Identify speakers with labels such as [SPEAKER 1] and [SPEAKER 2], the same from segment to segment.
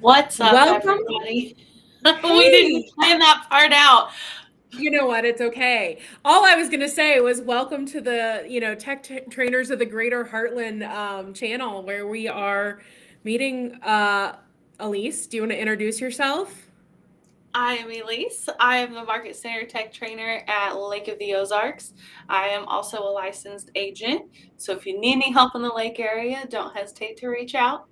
[SPEAKER 1] What's up,
[SPEAKER 2] Welcome.
[SPEAKER 1] everybody? We didn't
[SPEAKER 2] Hey,
[SPEAKER 1] plan that part out.
[SPEAKER 2] you know what? It's okay. All I was going to say was welcome to the, trainers of the Greater Heartland channel where we are meeting. Elise, do you want to introduce yourself?
[SPEAKER 1] I am Elise. I am the Market Center Tech Trainer at Lake of the Ozarks. I am also a licensed agent. So if you need any help in the lake area, don't hesitate to reach out.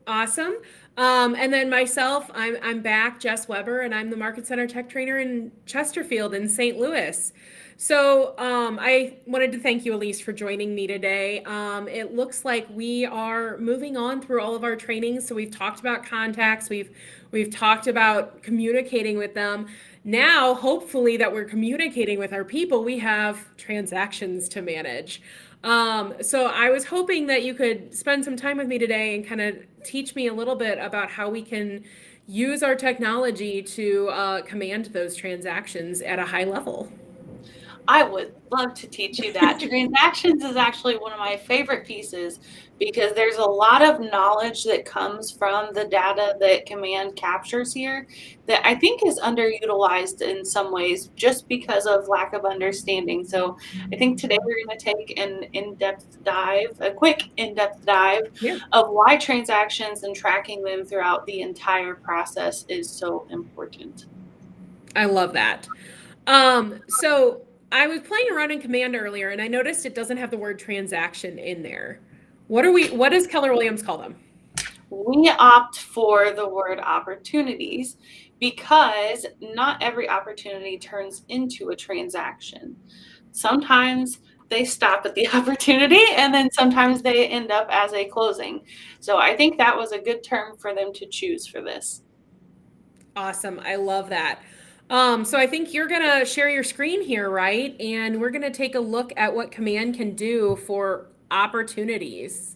[SPEAKER 2] Awesome. And then myself, I'm back, Jess Weber, and I'm the Market Center Tech Trainer in Chesterfield in St. Louis. So I wanted to thank you, Elise, for joining me today. It looks like we are moving on through all of our trainings. So we've talked about contacts, we've talked about communicating with them. Now, hopefully, that we're communicating with our people, we have transactions to manage. So I was hoping that you could spend some time with me today and kind of teach me a little bit about how we can use our technology to command those transactions at a high level.
[SPEAKER 1] I would love to teach you that. Transactions is actually one of my favorite pieces because there's a lot of knowledge that comes from the data that Command captures here that I think is underutilized in some ways just because of lack of understanding. So I think today we're going to take an in-depth dive, a quick in-depth dive
[SPEAKER 2] Yeah,
[SPEAKER 1] of why transactions and tracking them throughout the entire process is so important.
[SPEAKER 2] I love that. So I was playing around in Command earlier and I noticed it doesn't have the word transaction in there. What does Keller Williams call them?
[SPEAKER 1] We opt for the word opportunities because not every opportunity turns into a transaction. Sometimes they stop at the opportunity and then sometimes they end up as a closing. So I think that was a good term for them to choose for this.
[SPEAKER 2] Awesome. I love that. So I think you're gonna share your screen here, right? And we're gonna take a look at what Command can do for opportunities.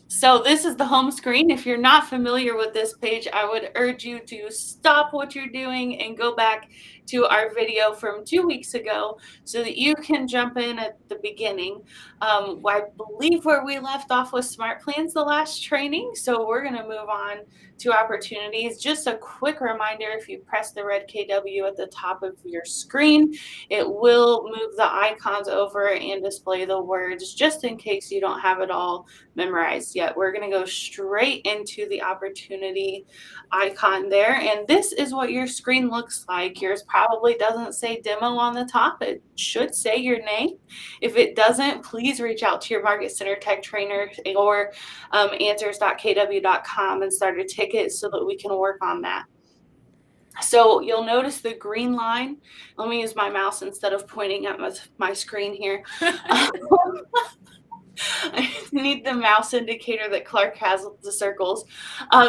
[SPEAKER 1] So this is the home screen. If you're not familiar with this page, I would urge you to stop what you're doing and go back to our video from 2 weeks ago so that you can jump in at the beginning. I believe where we left off was Smart Plans the last training. So we're going to move on to opportunities. Just a quick reminder, if you press the red KW at the top of your screen, it will move the icons over and display the words just in case you don't have it all memorized yet. We're going to go straight into the opportunity icon there. And this is what your screen looks like. Yours probably doesn't say demo on the top. It should say your name. If it doesn't, please reach out to your Market Center Tech Trainer or answers.kw.com and start a ticket so that we can work on that. So you'll notice the green line. Let me use my mouse instead of pointing at my screen here. I need the mouse indicator that Clark has with the circles.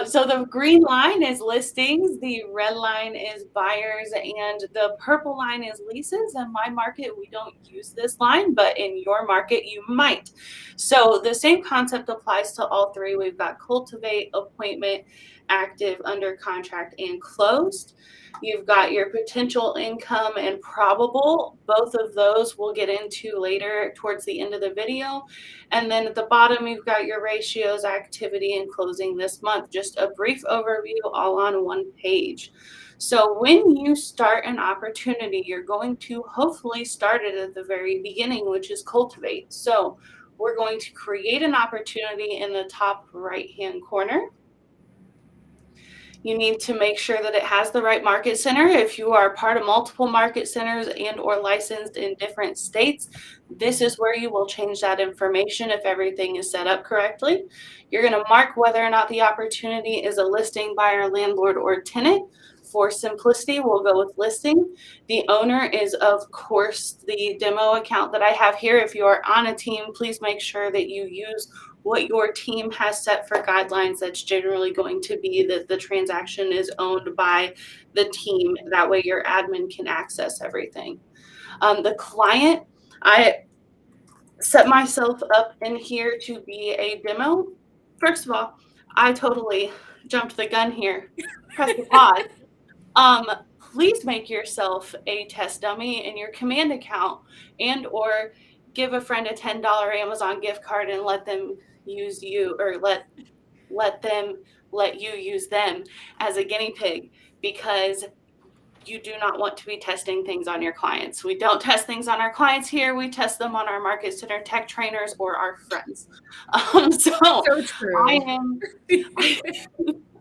[SPEAKER 1] So the green line is listings, the red line is buyers, and the purple line is leases. In my market, we don't use this line, but in your market, you might. So the same concept applies to all three. We've got cultivate, appointment, active, under contract, and closed. You've got your potential income and probable. Both of those we'll get into later towards the end of the video. And then at the bottom, you've got your ratios, activity, and closing this month. Just a brief overview all on one page. So when you start an opportunity, you're going to hopefully start it at the very beginning, which is cultivate. So we're going to create an opportunity in the top right-hand corner. You need to make sure that it has the right market center. If you are part of multiple market centers and or licensed in different states, this is where you will change that information if everything is set up correctly. You're going to mark whether or not the opportunity is a listing, buyer, landlord, or tenant. For simplicity, we'll go with listing. The owner is, of course, the demo account that I have here. If you are on a team, please make sure that you use what your team has set for guidelines. That's generally going to be that the transaction is owned by the team. That way your admin can access everything. The client, I set myself up in here to be a demo. First of all, I totally jumped the gun here. Press the pause. Please make yourself a test dummy in your Command account and or give a friend a $10 Amazon gift card and let them use you or let them let you use them as a guinea pig because you do not want to be testing things on your clients. We don't test things on our clients here. We test them on our Market Center tech trainers or our friends. So
[SPEAKER 2] So true.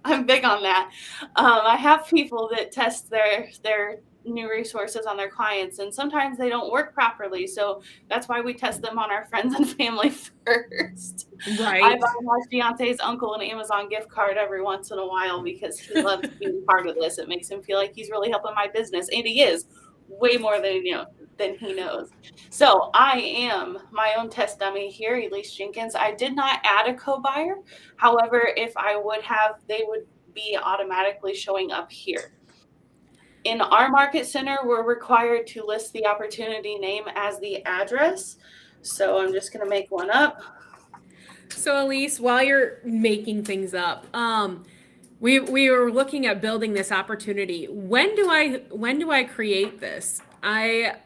[SPEAKER 1] I'm big on that. I have people that test their new resources on their clients, and sometimes they don't work properly. So that's why we test them on our friends and family first. I
[SPEAKER 2] Right.
[SPEAKER 1] buy my fiance's uncle an Amazon gift card every once in a while because he loves being part of this. It makes him feel like he's really helping my business, and he is way more than he knows. So I am my own test dummy here, Elise Jenkins. I did not add a co-buyer. However, if I would have, they would be automatically showing up here. In our Market Center, we're required to list the opportunity name as the address. So I'm just going to make one up.
[SPEAKER 2] So Elise, while you're making things up, we were looking at building this opportunity. When do I create this? I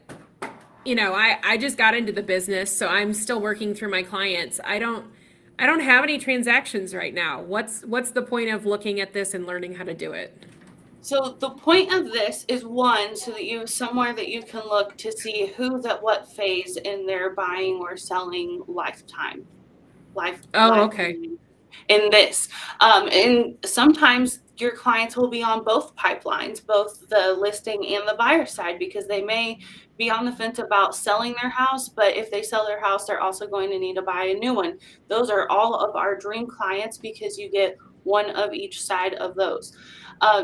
[SPEAKER 2] just got into the business, so I'm still working through my clients. I don't have any transactions right now. What's the point of looking at this and learning how to do it?
[SPEAKER 1] So the point of this is one, so that you have somewhere that you can look to see who's at what phase in their buying or selling lifetime.
[SPEAKER 2] Oh, okay.
[SPEAKER 1] In this. And sometimes your clients will be on both pipelines, both the listing and the buyer side, because they may be on the fence about selling their house, but if they sell their house, they're also going to need to buy a new one. Those are all of our dream clients because you get one of each side of those.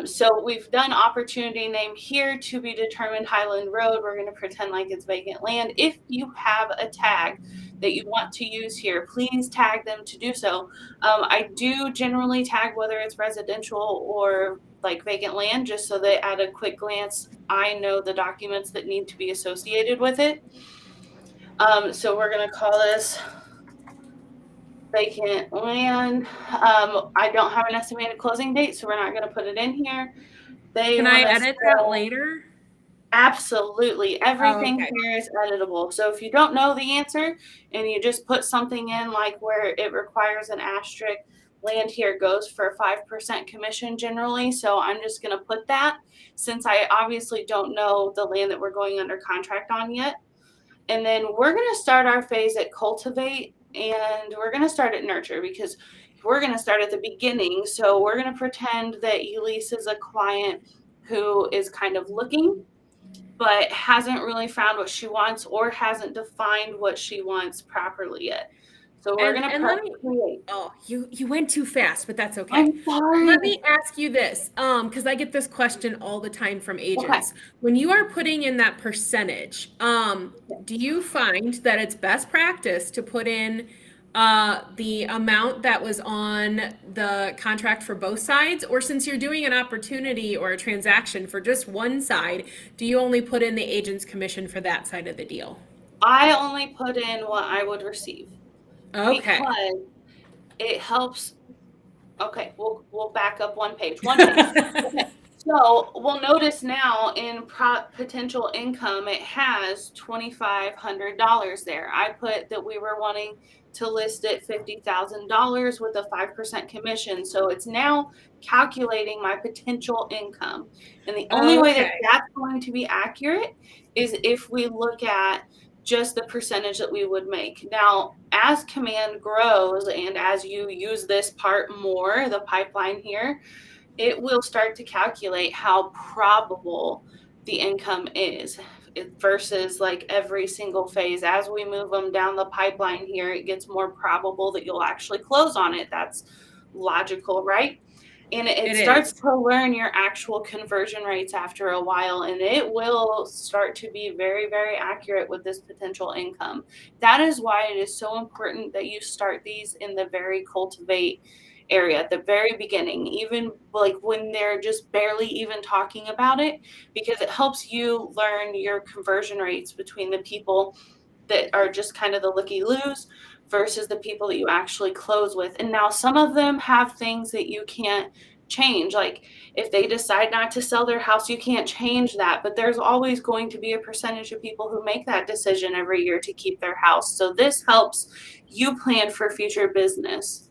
[SPEAKER 1] So we've done opportunity name here to be determined Highland Road. We're going to pretend like it's vacant land. If you have a tag that you want to use here, please tag them to do so. I do generally tag whether it's residential or like vacant land, just so that at a quick glance, I know the documents that need to be associated with it. So we're going to call this vacant land. I don't have an estimated closing date, so we're not going to put it in here.
[SPEAKER 2] Can I edit that later?
[SPEAKER 1] Absolutely. Everything
[SPEAKER 2] okay.
[SPEAKER 1] here is editable. So if you don't know the answer and you just put something in like where it requires an asterisk, land here goes for 5% commission generally. So I'm just going to put that since I obviously don't know the land that we're going under contract on yet. And then we're going to start our phase at cultivate, and we're going to start at nurture because we're going to start at the beginning. So we're going to pretend that Elise is a client who is kind of looking, but hasn't really found what she wants or hasn't defined what she wants properly yet. So we're going to press create.
[SPEAKER 2] Oh, you went too fast, but that's okay.
[SPEAKER 1] I'm sorry.
[SPEAKER 2] Let me ask you this, because I get this question all the time from agents. Okay. When you are putting in that percentage, do you find that it's best practice to put in the amount that was on the contract for both sides? Or since you're doing an opportunity or a transaction for just one side, do you only put in the agent's commission for that side of the deal?
[SPEAKER 1] I only put in what I would receive.
[SPEAKER 2] Okay.
[SPEAKER 1] Because it helps. Okay, we'll back up one page. Okay. So we'll notice now in potential income, it has $2,500 there. I put that we were wanting to list it $50,000 with a 5% commission. So it's now calculating my potential income. And the only way that that's going to be accurate is if we look at just the percentage that we would make. Now, as Command grows and as you use this part more, the pipeline here, it will start to calculate how probable the income is versus like every single phase. As we move them down the pipeline here, it gets more probable that you'll actually close on it. That's logical, right? And it starts to learn your actual conversion rates after a while, and it will start to be very, very accurate with this potential income. That is why it is so important that you start these in the very cultivate area at the very beginning, even like when they're just barely even talking about it, because it helps you learn your conversion rates between the people that are just kind of the looky-loos versus the people that you actually close with. And now some of them have things that you can't change. Like if they decide not to sell their house, you can't change that. But there's always going to be a percentage of people who make that decision every year to keep their house. So this helps you plan for future business.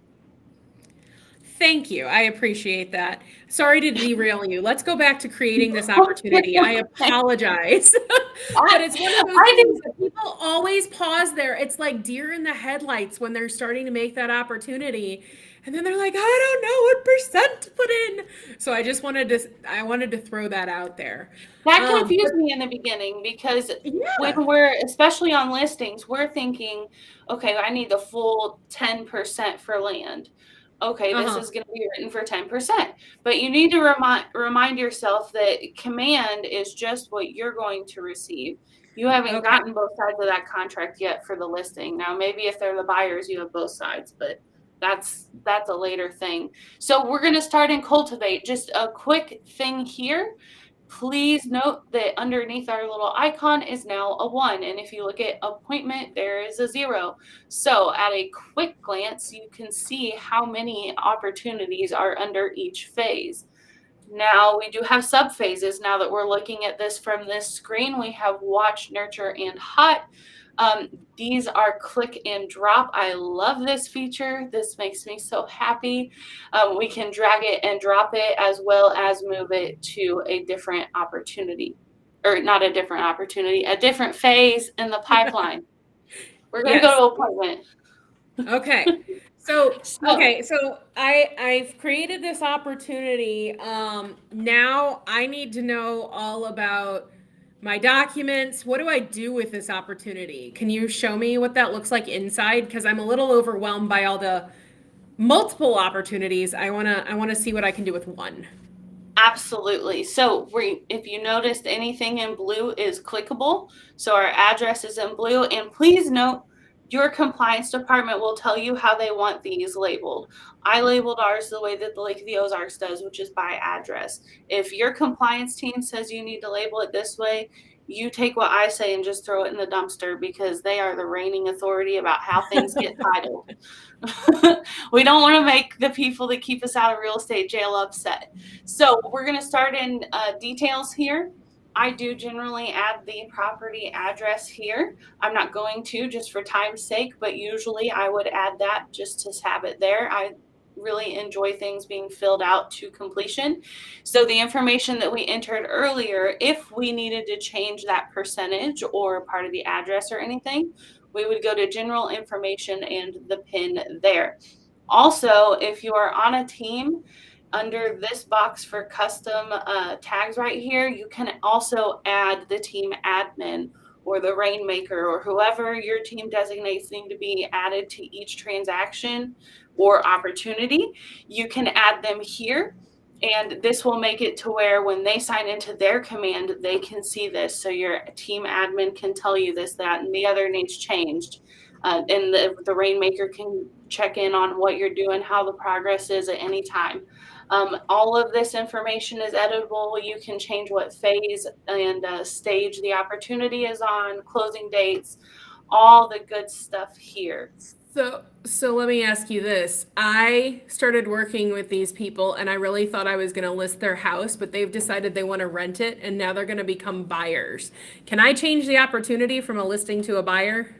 [SPEAKER 2] Thank you. I appreciate that. Sorry to derail you. Let's go back to creating this opportunity. I apologize. But it's one of those
[SPEAKER 1] I
[SPEAKER 2] things
[SPEAKER 1] think
[SPEAKER 2] that people always pause there. It's like deer in the headlights when they're starting to make that opportunity. And then they're like, I don't know what percent to put in. So I wanted to throw that out there.
[SPEAKER 1] that
[SPEAKER 2] But
[SPEAKER 1] confused me in the beginning because when
[SPEAKER 2] yeah.
[SPEAKER 1] we're, especially on listings, we're thinking, okay, I need the full 10% for land. Okay, this
[SPEAKER 2] Uh-huh.
[SPEAKER 1] is going to be written for 10%. But you need to remind yourself that command is just what you're going to receive. You haven't
[SPEAKER 2] Okay.
[SPEAKER 1] gotten both sides of that contract yet for the listing. Now, maybe if they're the buyers, you have both sides, but that's a later thing. So we're going to start in cultivate. Just a quick thing here. Please note that underneath our little icon is now a 1. And if you look at appointment, there is a 0. So at a quick glance, you can see how many opportunities are under each phase. Now we do have sub phases. Now that we're looking at this from this screen, we have watch, nurture, and hot. These are click and drop. I love this feature. This makes me so happy. We can drag it and drop it as well as move it to a different opportunity, or not a different opportunity, a different phase in the pipeline. We're going to
[SPEAKER 2] Yes.
[SPEAKER 1] go to appointment.
[SPEAKER 2] Okay. So,
[SPEAKER 1] So
[SPEAKER 2] I've created this opportunity. Now I need to know all about my documents. What do I do with this opportunity? Can you show me what that looks like inside? Because I'm a little overwhelmed by all the multiple opportunities. I wanna see what I can do with one.
[SPEAKER 1] absolutely. So if you noticed, anything in blue is clickable. So our address is in blue. And please note, your compliance department will tell you how they want these labeled. I labeled ours the way that the Lake of the Ozarks does, which is by address. If your compliance team says you need to label it this way, you take what I say and just throw it in the dumpster, because they are the reigning authority about how things get titled. We don't want to make the people that keep us out of real estate jail upset. So we're going to start in details here. I do generally add the property address here. I'm not going to, just for time's sake, but usually I would add that just to have it there. I really enjoy things being filled out to completion. So the information that we entered earlier, if we needed to change that percentage or part of the address or anything, we would go to general information and the PIN there. Also, if you are on a team, under this box for custom tags right here, you can also add the team admin or the rainmaker or whoever your team designates need to be added to each transaction or opportunity. You can add them here, and this will make it to where when they sign into their command, they can see this. So your team admin can tell you this, that, and the other needs changed. And the rainmaker can check in on what you're doing, how the progress is at any time. All of this information is editable. You can change what phase and stage the opportunity is on, closing dates, all the good stuff here.
[SPEAKER 2] So let me ask you this. I started working with these people and I really thought I was going to list their house, but they've decided they want to rent it and now they're going to become buyers. Can I change the opportunity from a listing to a buyer?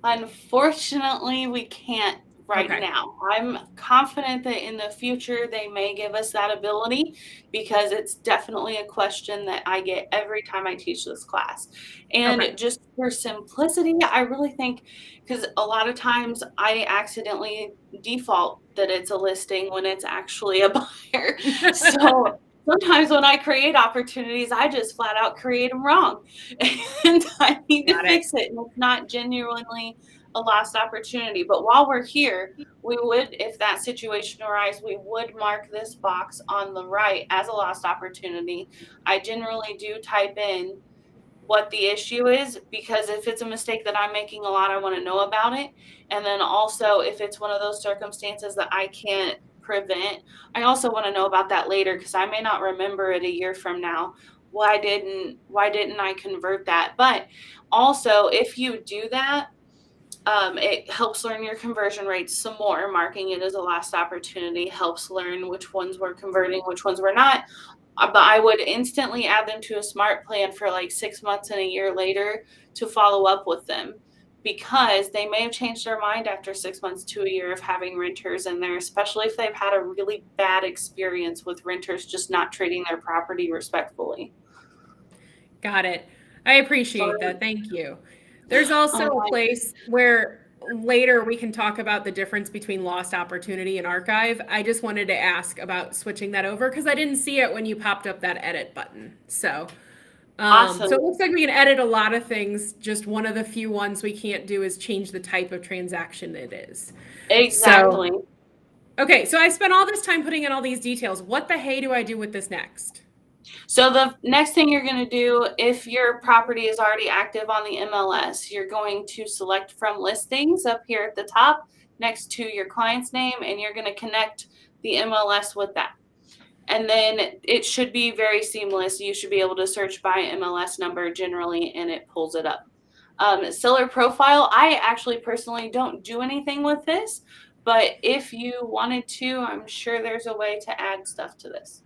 [SPEAKER 1] Unfortunately, we can't right
[SPEAKER 2] Okay.
[SPEAKER 1] now. I'm confident that in the future they may give us that ability, because it's definitely a question that I get every time I teach this class.
[SPEAKER 2] Okay.
[SPEAKER 1] And just for simplicity, I really think, because a lot of times I accidentally default that it's a listing when it's actually a buyer. So sometimes when I create opportunities, I just flat out create them wrong. And I need to
[SPEAKER 2] Got it.
[SPEAKER 1] fix it. And it's not genuinely a lost opportunity. But while we're here, we would, if that situation arises, we would mark this box on the right as a lost opportunity. I generally do type in what the issue is, because if it's a mistake that I'm making a lot, I want to know about it. And then also, if it's one of those circumstances that I can't prevent, I also want to know about that later, because I may not remember it a year from now. Why didn't I convert that? But also, if you do that, it helps learn your conversion rates some more. Marking it as a lost opportunity helps learn which ones were converting, which ones were not. But I would instantly add them to a smart plan for like 6 months and a year later to follow up with them. because they may have changed their mind after 6 months to a year of having renters in there, especially if they've had a really bad experience with renters just not treating their property respectfully.
[SPEAKER 2] Got it. I appreciate that. Thank you. There's also a place where later we can talk about the difference between lost opportunity and archive. I just wanted to ask about switching that over because I didn't see it when you popped up that edit button. So,
[SPEAKER 1] Awesome.
[SPEAKER 2] so it looks like we can edit a lot of things. Just one of the few ones we can't do is change the type of transaction it is.
[SPEAKER 1] Exactly.
[SPEAKER 2] So, okay, so I spent all this time putting in all these details. What the hey do I do with this next?
[SPEAKER 1] So the next thing you're going to do, if your property is already active on the MLS, you're going to select from listings up here at the top next to your client's name, and you're going to connect the MLS with that. And then it should be very seamless. You should be able to search by MLS number generally, and it pulls it up. Seller profile, I actually personally don't do anything with this, but if you wanted to, I'm sure there's a way to add stuff to this.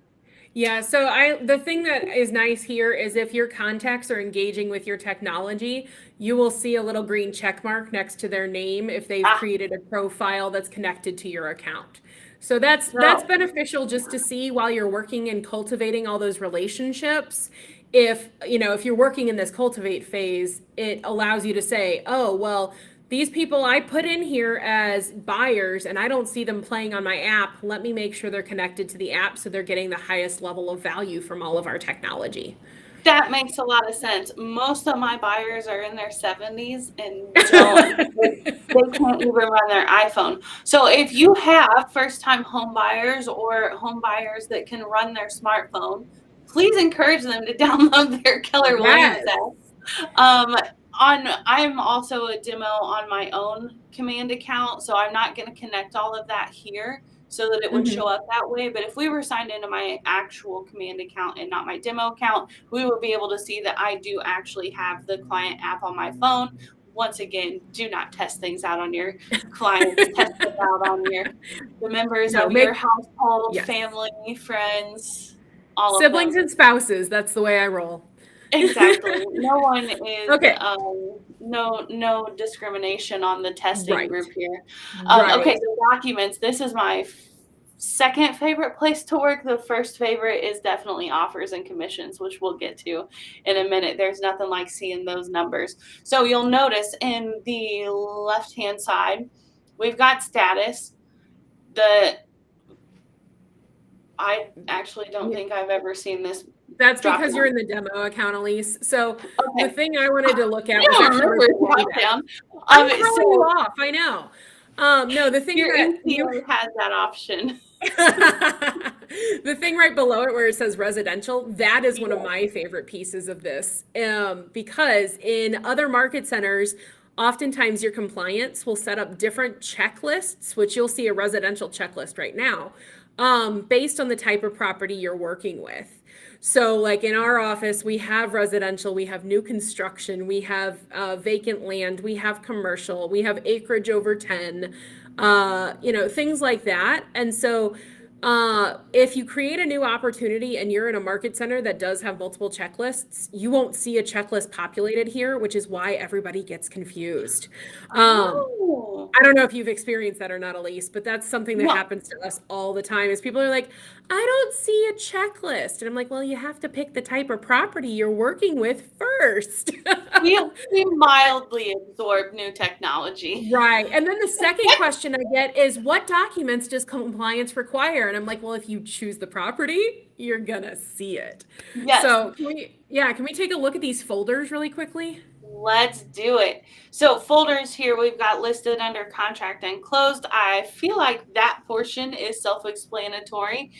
[SPEAKER 2] Yeah, so the thing that is nice here is if your contacts are engaging with your technology, you will see a little green check mark next to their name if they've created a profile that's connected to your account. So that's beneficial just to see while you're working and cultivating all those relationships. If you're working in this cultivate phase, it allows you to say, oh, well, these people I put in here as buyers and I don't see them playing on my app. Let me make sure they're connected to the app so they're getting the highest level of value from all of our technology.
[SPEAKER 1] That makes a lot of sense. Most of my buyers are in their 70s and they can't even run their iPhone. So if you have first-time home buyers or home buyers that can run their smartphone, please encourage them to download their Keller Williams app. I'm also a demo on my own command account, so I'm not going to connect all of that here so that it would show up that way. But if we were signed into my actual command account and not my demo account, we would be able to see that I do actually have the client app on my phone. Once again, do not test things out on your clients. Test them out on the members of your household, family, friends, all
[SPEAKER 2] siblings
[SPEAKER 1] of them.
[SPEAKER 2] And spouses. That's the way I roll.
[SPEAKER 1] Exactly. No one is no discrimination on the testing group here. Okay, so documents. This is my second favorite place to work. The first favorite is definitely offers and commissions, which we'll get to in a minute. There's nothing like seeing those numbers. So you'll notice in the left-hand side, we've got status. I actually don't think I've ever seen this.
[SPEAKER 2] That's because you're in the demo account, Elise. So the thing I wanted to look at was I'm throwing you off. I know. No, the thing
[SPEAKER 1] that has that option.
[SPEAKER 2] The thing right below it where it says residential, that is one of my favorite pieces of this. Because in other market centers, oftentimes your compliance will set up different checklists, which you'll see a residential checklist right now, based on the type of property you're working with. So like in our office, we have residential, we have new construction, we have vacant land, we have commercial, we have acreage over 10, things like that. And so if you create a new opportunity and you're in a market center that does have multiple checklists, you won't see a checklist populated here, which is why everybody gets confused. I don't know if you've experienced that or not, Elise, but that's something that happens to us all the time is people are like, I don't see a checklist. And I'm like, well, you have to pick the type of property you're working with first.
[SPEAKER 1] we mildly absorb new technology.
[SPEAKER 2] Right. And then the second question I get is what documents does compliance require? And I'm like, well, if you choose the property, you're gonna see it.
[SPEAKER 1] Yes.
[SPEAKER 2] So can we take a look at these folders really quickly?
[SPEAKER 1] Let's do it. So folders here we've got listed under contract and closed. I feel like that portion is self-explanatory.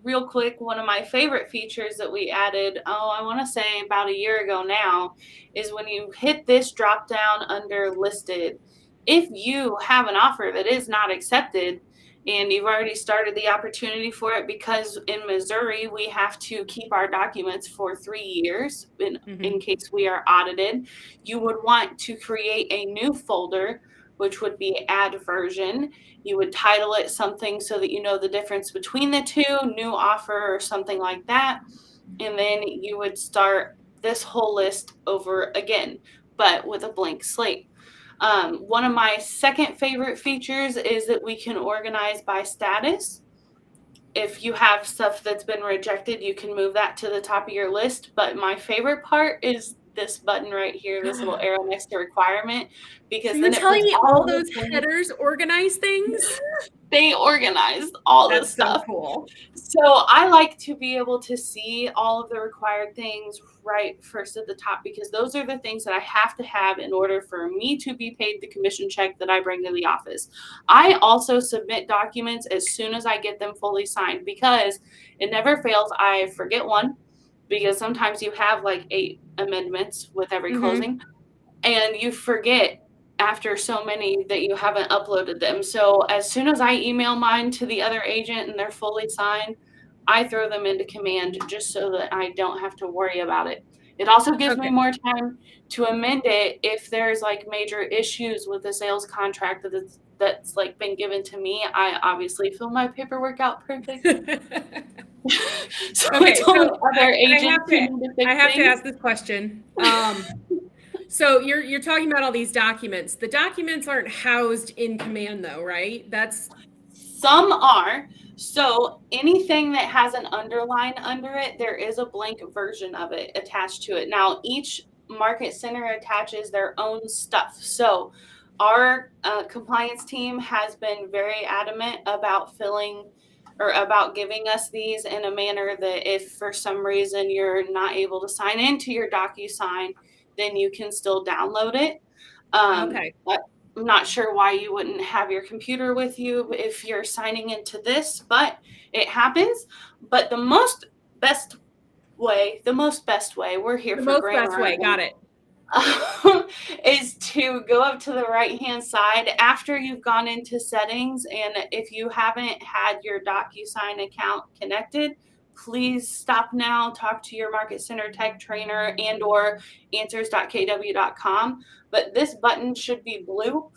[SPEAKER 1] Real quick, one of my favorite features that we added, I want to say about a year ago now, is when you hit this drop down under listed, if you have an offer that is not accepted, and you've already started the opportunity for it, because in Missouri, we have to keep our documents for 3 years in case we are audited. You would want to create a new folder, which would be add version. You would title it something so that you know the difference between the two, new offer or something like that. And then you would start this whole list over again, but with a blank slate. One of my second favorite features is that we can organize by status. If you have stuff that's been rejected, you can move that to the top of your list. But my favorite part is this button right here, this little arrow next to requirement, because
[SPEAKER 2] So you're
[SPEAKER 1] then it
[SPEAKER 2] telling
[SPEAKER 1] puts
[SPEAKER 2] me
[SPEAKER 1] all
[SPEAKER 2] all
[SPEAKER 1] of the
[SPEAKER 2] those
[SPEAKER 1] things.
[SPEAKER 2] headers organize things?
[SPEAKER 1] They organize all the
[SPEAKER 2] That's so
[SPEAKER 1] stuff.
[SPEAKER 2] cool.
[SPEAKER 1] So I like to be able to see all of the required things right first at the top, because those are the things that I have to have in order for me to be paid the commission check that I bring to the office. I also submit documents as soon as I get them fully signed, because it never fails. I forget one, because sometimes you have like 8 amendments with every closing, and you forget after so many that you haven't uploaded them. So as soon as I email mine to the other agent and they're fully signed, I throw them into Command just so that I don't have to worry about it. It also gives me
[SPEAKER 2] Okay.
[SPEAKER 1] more time to amend it if there's like major issues with the sales contract that's like been given to me. I obviously fill my paperwork out perfect. So
[SPEAKER 2] Okay,
[SPEAKER 1] it's only
[SPEAKER 2] so
[SPEAKER 1] other
[SPEAKER 2] I
[SPEAKER 1] agents who need to fix
[SPEAKER 2] have to
[SPEAKER 1] things.
[SPEAKER 2] ask this question. So you're talking about all these documents. The documents aren't housed in Command though, right? That's
[SPEAKER 1] Some are. So anything that has an underline under it, there is a blank version of it attached to it. Now, each market center attaches their own stuff. So our compliance team has been very adamant about filling or about giving us these in a manner that if for some reason you're not able to sign into your DocuSign, then you can still download it.
[SPEAKER 2] okay.
[SPEAKER 1] I'm not sure why you wouldn't have your computer with you if you're signing into this, but it happens. But the most best way, we're here
[SPEAKER 2] The
[SPEAKER 1] for
[SPEAKER 2] most
[SPEAKER 1] grammar,
[SPEAKER 2] best way. Got it.
[SPEAKER 1] is to go up to the right-hand side after you've gone into settings. And if you haven't had your DocuSign account connected, please stop now, talk to your Market Center tech trainer and or answers.kw.com. But this button should be blue,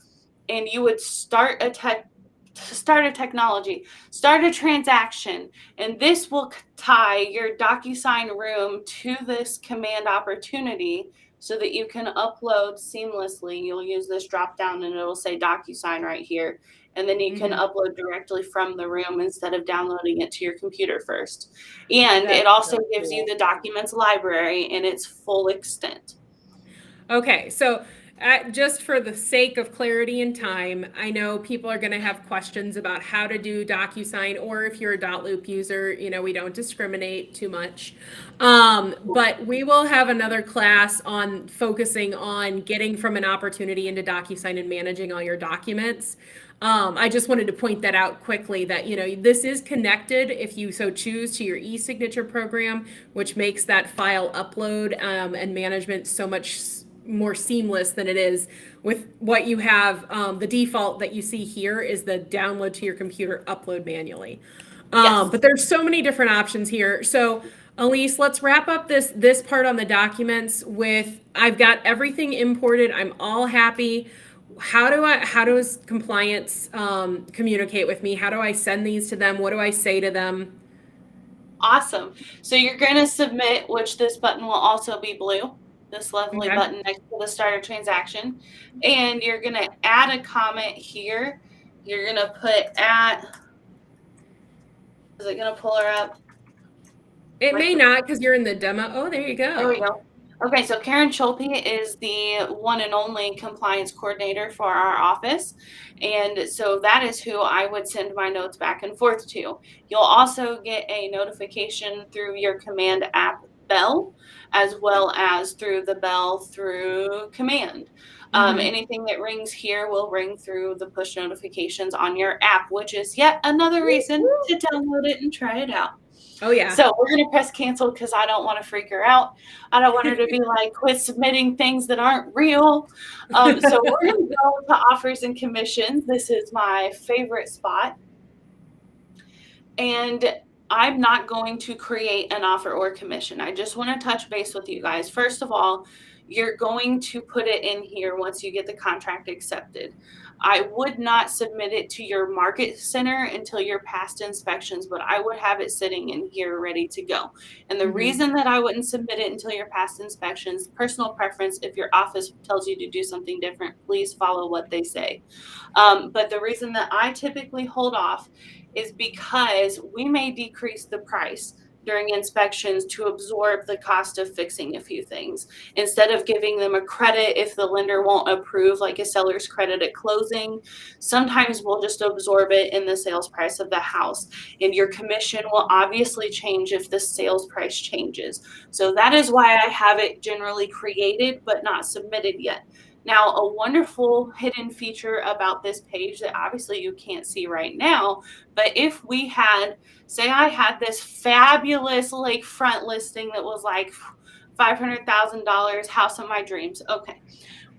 [SPEAKER 1] and you would start a technology, start a transaction, and this will tie your DocuSign room to this command opportunity so that you can upload seamlessly. You'll use this drop down and it'll say DocuSign right here. And then you can upload directly from the room instead of downloading it to your computer first. And
[SPEAKER 2] That's
[SPEAKER 1] it also
[SPEAKER 2] so
[SPEAKER 1] gives you
[SPEAKER 2] cool.
[SPEAKER 1] the documents library in its full extent.
[SPEAKER 2] Okay, so just for the sake of clarity and time, I know people are going to have questions about how to do DocuSign, or if you're a dotloop user, we don't discriminate too much. But we will have another class on focusing on getting from an opportunity into DocuSign and managing all your documents. I just wanted to point that out quickly that, this is connected if you so choose to your e-signature program, which makes that file upload and management so much more seamless than it is with what you have. The default that you see here is the download to your computer, upload manually.
[SPEAKER 1] Yes.
[SPEAKER 2] But there's so many different options here. So Elise, let's wrap up this part on the documents with, I've got everything imported. I'm all happy. How does compliance communicate with me? How do I send these to them? What do I say to them?
[SPEAKER 1] Awesome. So you're going to submit, which this button will also be blue, this lovely
[SPEAKER 2] Okay.
[SPEAKER 1] button next to the start a transaction. And you're going to add a comment here. You're going to put at, is it going to pull her up?
[SPEAKER 2] It may not, because you're in the demo. Oh, there you go.
[SPEAKER 1] There we go. Okay, so Karen Schulte is the one and only compliance coordinator for our office. And so that is who I would send my notes back and forth to. You'll also get a notification through your Command app bell, as well as through the bell through Command. Anything that rings here will ring through the push notifications on your app, which is yet another reason to download it and try it out.
[SPEAKER 2] Oh, yeah.
[SPEAKER 1] So we're going to press cancel because I don't want to freak her out. I don't want her to be like, quit submitting things that aren't real. So we're going to go to offers and commissions. This is my favorite spot. And I'm not going to create an offer or commission. I just want to touch base with you guys. First of all, you're going to put it in here once you get the contract accepted. I would not submit it to your market center until your past inspections, but I would have it sitting in here ready to go. And the reason that I wouldn't submit it until your past inspections, personal preference, if your office tells you to do something different, please follow what they say. But the reason that I typically hold off is because we may decrease the price during inspections to absorb the cost of fixing a few things. Instead of giving them a credit if the lender won't approve, like a seller's credit at closing, sometimes we'll just absorb it in the sales price of the house. And your commission will obviously change if the sales price changes. So that is why I have it generally created but not submitted yet. Now, a wonderful hidden feature about this page that obviously you can't see right now, but if we had, say I had this fabulous lakefront listing that was like $500,000, house of my dreams. Okay,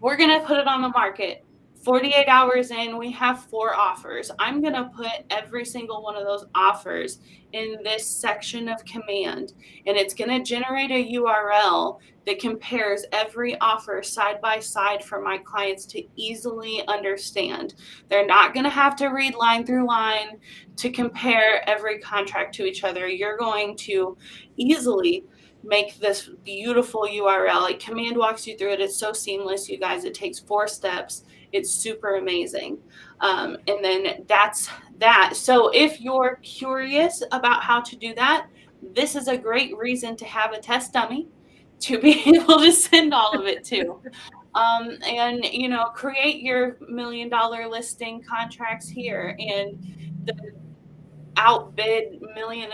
[SPEAKER 1] we're going to put it on the market. 48 hours in, we have 4 offers. I'm going to put every single one of those offers in this section of command, and it's going to generate a URL that compares every offer side by side for my clients to easily understand. They're not going to have to read line through line to compare every contract to each other. You're going to easily make this beautiful URL. Like command walks you through it. It's so seamless, you guys. It takes 4 steps. It's super amazing. And then that's that. So if you're curious about how to do that, this is a great reason to have a test dummy to be able to send all of it to. And, you know, create your $1 million listing contracts here and the outbid $1.5 million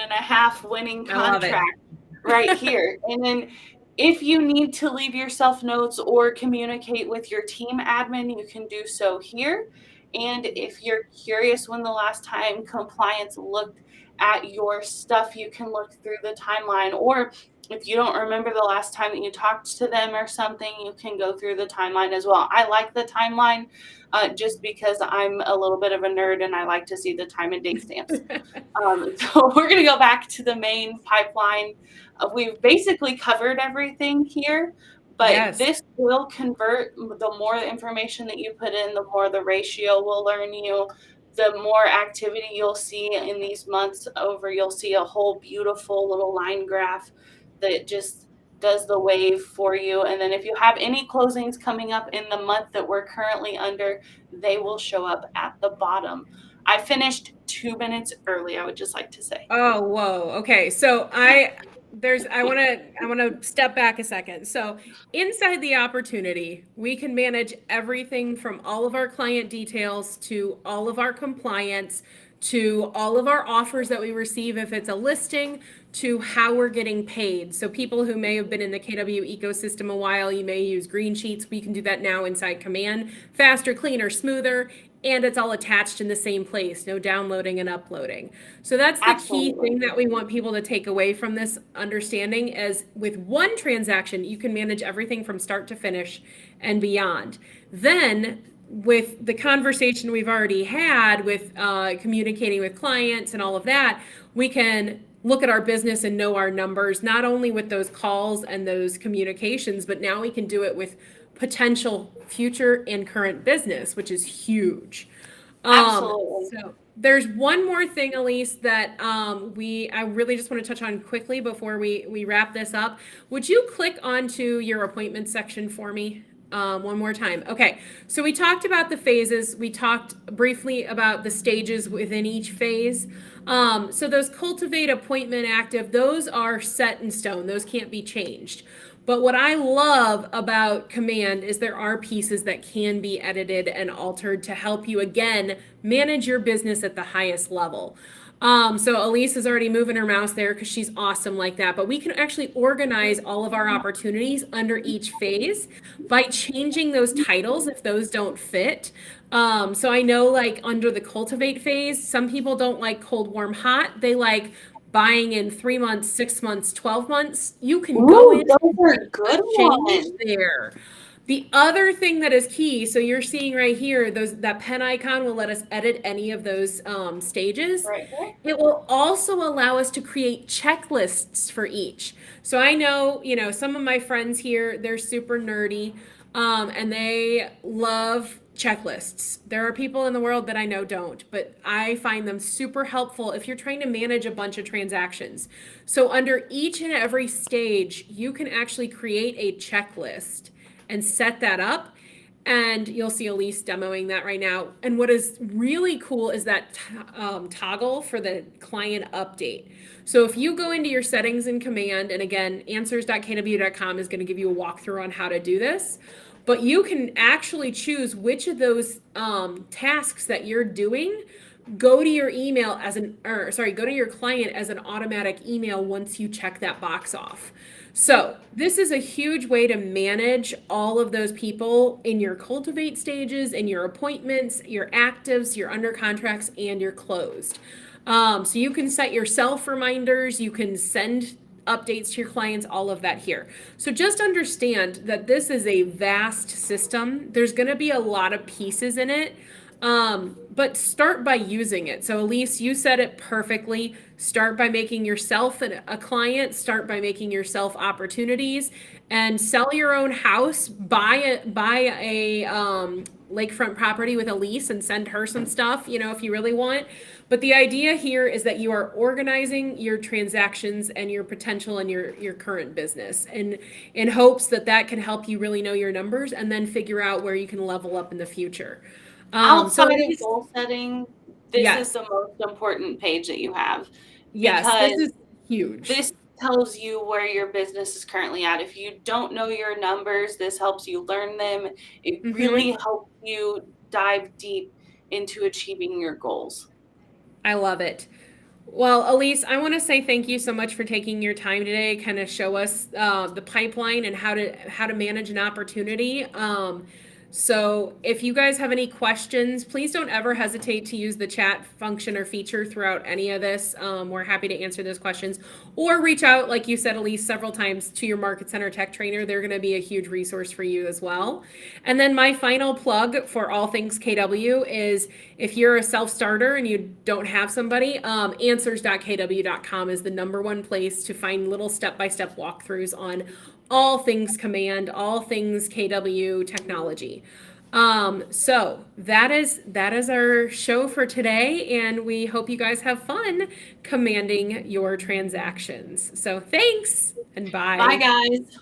[SPEAKER 1] winning contract right here. And then if you need to leave yourself notes or communicate with your team admin, you can do so here. And if you're curious when the last time compliance looked at your stuff, you can look through the timeline. Or if you don't remember the last time that you talked to them or something, you can go through the timeline as well. I like the timeline just because I'm a little bit of a nerd and I like to see the time and date stamps. So we're going to go back to the main pipeline. We've basically covered everything here, but this will convert. The more information that you put in, the more the ratio will learn you, the more activity you'll see in these months over. You'll see a whole beautiful little line graph that just does the wave for you. And then if you have any closings coming up in the month that we're currently under, they will show up at the bottom. I finished 2 minutes early, I would just like to say.
[SPEAKER 2] Oh, whoa. Okay. So I want to step back a second. So inside the opportunity, we can manage everything from all of our client details to all of our compliance to all of our offers that we receive if it's a listing, to how we're getting paid. So people who may have been in the KW ecosystem a while, you may use Green Sheets. We can do that now inside Command. Faster, cleaner, smoother, and it's all attached in the same place, no downloading and uploading. So that's the key thing that we want people to take away from this understanding, is with one transaction, you can manage everything from start to finish and beyond. Then with the conversation we've already had with communicating with clients and all of that, we can look at our business and know our numbers, not only with those calls and those communications, but now we can do it with potential future and current business, which is huge.
[SPEAKER 1] Absolutely.
[SPEAKER 2] So there's one more thing, Elise, that I really just want to touch on quickly before we wrap this up. Would you click onto your appointment section for me? One more time. Okay, so we talked about the phases. We talked briefly about the stages within each phase. So those cultivate, appointment, active, those are set in stone. Those can't be changed. But what I love about Command is there are pieces that can be edited and altered to help you, again, manage your business at the highest level. So Elise is already moving her mouse there because she's awesome like that. But we can actually organize all of our opportunities under each phase by changing those titles if those don't fit. So I know, like, under the cultivate phase, some people don't like cold, warm, hot. They like buying in 3 months, 6 months, 12 months. You can go in
[SPEAKER 1] those are good
[SPEAKER 2] change
[SPEAKER 1] ones
[SPEAKER 2] there. The other thing that is key, so you're seeing right here, that pen icon will let us edit any of those stages.
[SPEAKER 1] Right here.
[SPEAKER 2] It will also allow us to create checklists for each. So I know, some of my friends here, they're super nerdy, and they love checklists. There are people in the world that I know don't, but I find them super helpful if you're trying to manage a bunch of transactions. So under each and every stage, you can actually create a checklist and set that up. And you'll see Elise demoing that right now. And what is really cool is that toggle for the client update. So if you go into your settings in Command, and again, answers.kw.com is going to give you a walkthrough on how to do this, but you can actually choose which of those tasks that you're doing go to your email go to your client as an automatic email once you check that box off. So this is a huge way to manage all of those people in your cultivate stages, in your appointments, your actives, your under contracts, and your closed. So you can set yourself reminders, you can send updates to your clients, all of that here. So just understand that this is a vast system. There's going to be a lot of pieces in it. But start by using it. So Elise, you said it perfectly. Start by making yourself a client, start by making yourself opportunities, and sell your own house, buy a lakefront property with Elise and send her some stuff, if you really want. But the idea here is that you are organizing your transactions and your potential in your current business, and in hopes that can help you really know your numbers and then figure out where you can level up in the future.
[SPEAKER 1] Outside of goal setting, this
[SPEAKER 2] Yes.
[SPEAKER 1] is the most important page that you have.
[SPEAKER 2] Yes, this is huge.
[SPEAKER 1] This tells you where your business is currently at. If you don't know your numbers, this helps you learn them. It really helps you dive deep into achieving your goals.
[SPEAKER 2] I love it. Well, Elise, I want to say thank you so much for taking your time today, kind of show us the pipeline and how to manage an opportunity. So if you guys have any questions, please don't ever hesitate to use the chat function or feature throughout any of this. We're happy to answer those questions, or reach out, like you said, Elise, several times to your Market Center Tech Trainer. They're going to be a huge resource for you as well. And then my final plug for all things KW is, if you're a self-starter and you don't have somebody, answers.kw.com is the #1 place to find little step-by-step walkthroughs on all things Command, all things KW technology. So that is our show for today, and we hope you guys have fun commanding your transactions. So thanks, and bye.
[SPEAKER 1] Bye, guys.